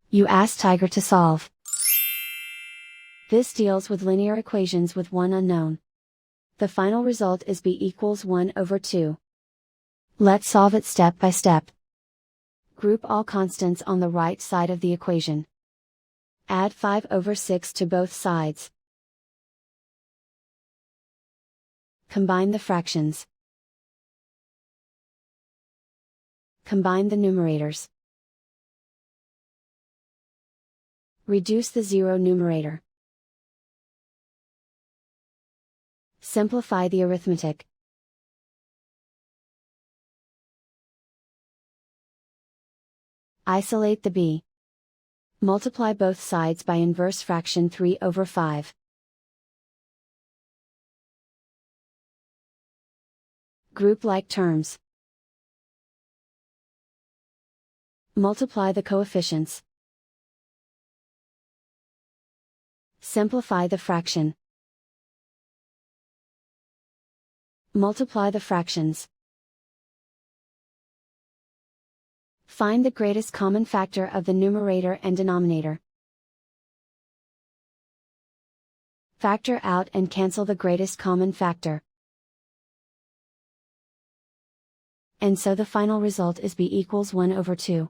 You ask Tiger to solve. This deals with linear equations with one unknown. The final result is b equals 1 over 2. Let's solve it step by step. Group all constants on the right side of the equation. Add 5 over 6 to both sides. Combine the fractions. Combine the numerators. Reduce the zero numerator. Simplify the arithmetic. Isolate the b. Multiply both sides by inverse fraction 3 over 5. Group like terms. Multiply the coefficients. Simplify the fraction. Multiply the fractions. Find the greatest common factor of the numerator and denominator. Factor out and cancel the greatest common factor. And so the final result is b equals 1 over 2.